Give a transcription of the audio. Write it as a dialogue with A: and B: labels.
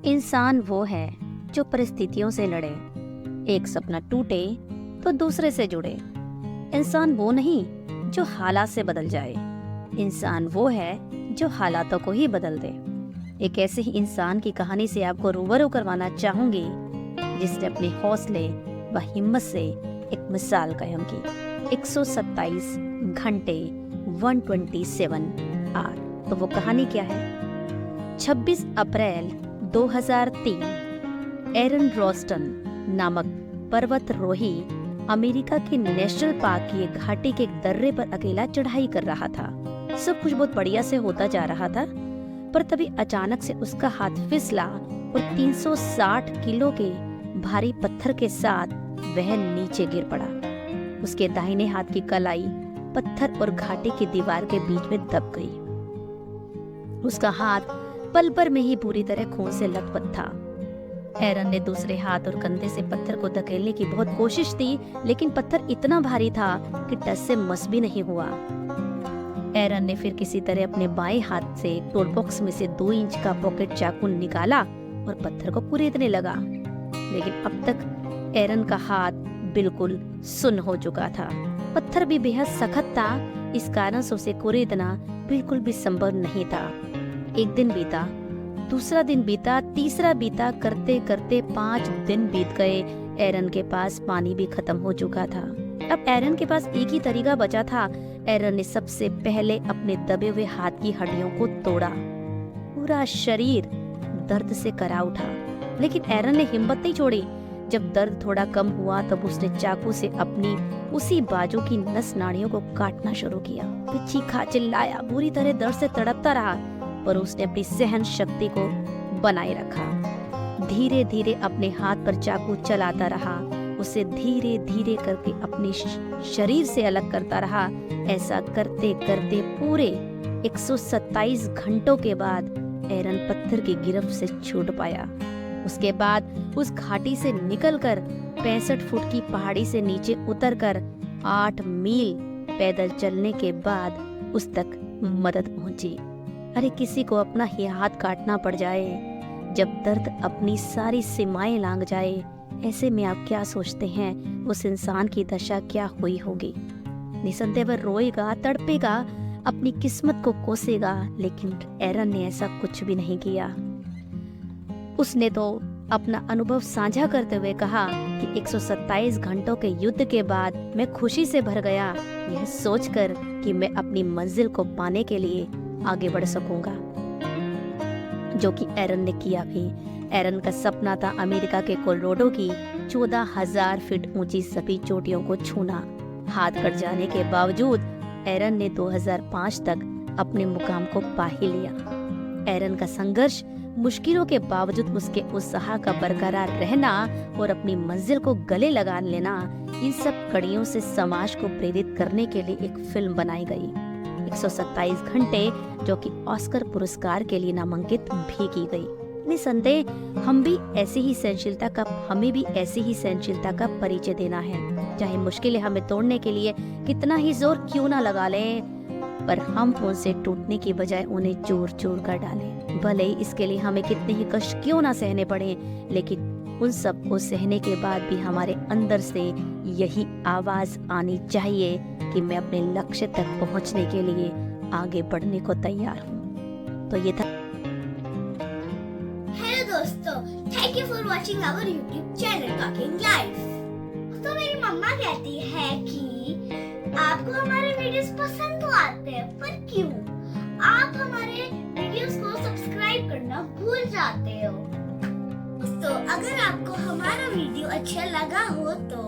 A: इंसान वो है जो परिस्थितियों से लड़े, एक सपना टूटे तो दूसरे से जुड़े। इंसान वो नहीं जो हालात से बदल जाए, इंसान वो है जो हालातों को ही बदल दे। एक ऐसे ही इंसान की कहानी से आपको रूबरू करवाना चाहूंगी जिसने अपने हौसले व हिम्मत से एक मिसाल कायम की। 127 घंटे 127 आवर। तो वो कहानी क्या है? 26 अप्रैल 2003 एरन रोस्टन नामक पर्वतरोही अमेरिका के नेशनल पार्क की एक घाटी के एक दर्रे पर अकेला चढ़ाई कर रहा था। सब कुछ बहुत बढ़िया से होता जा रहा था, पर तभी अचानक से उसका हाथ फिसला और 360 किलो के भारी पत्थर के साथ वह नीचे गिर पड़ा। उसके दाहिने हाथ की कलाई पत्थर और घाटी की दीवार के बीच में दब गई। उसका हाथ पल भर में ही पूरी तरह खून से लथपथ था। एरन ने दूसरे हाथ और कंधे से पत्थर को धकेलने की बहुत कोशिश की, लेकिन पत्थर इतना भारी था कि टस से मस भी नहीं हुआ। एरन ने फिर किसी तरह अपने बाएं हाथ से टूल बॉक्स में से 2 इंच का पॉकेट चाकू निकाला और पत्थर को कुरेदने लगा, लेकिन अब तक एरन का हाथ बिल्कुल सुन्न हो चुका था। पत्थर भी बेहद सख्त था, इस कारण से उसे कुरेदना बिल्कुल भी संभव नहीं था। एक दिन बीता, दूसरा दिन बीता, तीसरा बीता, करते करते 5 दिन बीत गए। एरन के पास पानी भी खत्म हो चुका था। अब एरन के पास एक ही तरीका बचा था। एरन ने सबसे पहले अपने दबे हुए हाथ की हड्डियों को तोड़ा। पूरा शरीर दर्द से करा उठा, लेकिन एरन ने हिम्मत नहीं छोड़ी। जब दर्द थोड़ा कम हुआ तब उसने चाकू से अपनी उसी बाजू की नस नाड़ियों को काटना शुरू किया। फिर चीखा, चिल्लाया, बुरी तरह दर्द से तड़पता रहा, पर उसने अपनी सहन शक्ति को बनाए रखा। धीरे धीरे अपने हाथ पर चाकू चलाता रहा, उसे धीरे धीरे करके अपने शरीर से अलग करता रहा। ऐसा करते करते पूरे 127 घंटों के बाद एरन पत्थर की गिरफ्त से छूट पाया। उसके बाद उस घाटी से निकलकर 65 फुट की पहाड़ी से नीचे उतरकर 8 मील पैदल चलने के बाद उस तक मदद पहुंची। अरे किसी को अपना ही हाथ काटना पड़ जाए, जब दर्द अपनी सारी सीमाएं लांघ जाए, ऐसे में आप क्या सोचते हैं उस इंसान की दशा क्या हुई होगी? निसंदेह वह रोएगा, तड़पेगा, अपनी किस्मत को कोसेगा, लेकिन एरन ने ऐसा कुछ भी नहीं किया। उसने तो अपना अनुभव साझा करते हुए कहा कि 127 घंटों के युद्ध के बाद मैं खुशी से भर गया, यह सोचकर कि मैं अपनी मंजिल को पाने के लिए आगे बढ़ सकूंगा, जो कि एरन ने किया भी। एरन का सपना था अमेरिका के कोलोराडो की 14,000 फीट ऊंची सभी चोटियों को छूना। हाथ कट जाने के बावजूद एरन ने 2005 तक अपने मुकाम को पा ही लिया। एरन का संघर्ष, मुश्किलों के बावजूद उसके उत्साह का बरकरार रहना और अपनी मंजिल को गले लगा लेना, इन सब कड़ियों से समाज को प्रेरित करने के लिए एक फिल्म बनाई गई, 127 घंटे, जो कि ऑस्कर पुरस्कार के लिए नामांकित भी की गई। निसंदेह हमें भी ऐसी ही सहनशीलता का परिचय देना है। चाहे मुश्किलें हमें तोड़ने के लिए कितना ही जोर क्यों ना लगा लें, पर हम उनसे टूटने की बजाय उन्हें चूर चूर कर डालें। भले ही इसके लिए हमें कितने ही कष्ट क्यों ना सहने पड़े, लेकिन उन सब को सहने के बाद भी हमारे अंदर से यही आवाज आनी चाहिए कि मैं अपने लक्ष्य तक पहुंचने के लिए आगे बढ़ने को तैयार हूँ। तो ये था।
B: हेलो दोस्तों, thank you for watching our YouTube channel talking life. तो मेरी मम्मा कहती है कि आपको हमारे वीडियोस पसंद तो आते हैं, पर क्यों आप हमारे वीडियोस को सब्सक्राइब करना भूल जाते हो? तो अगर आपको हमारा वीडियो अच्छा लगा हो तो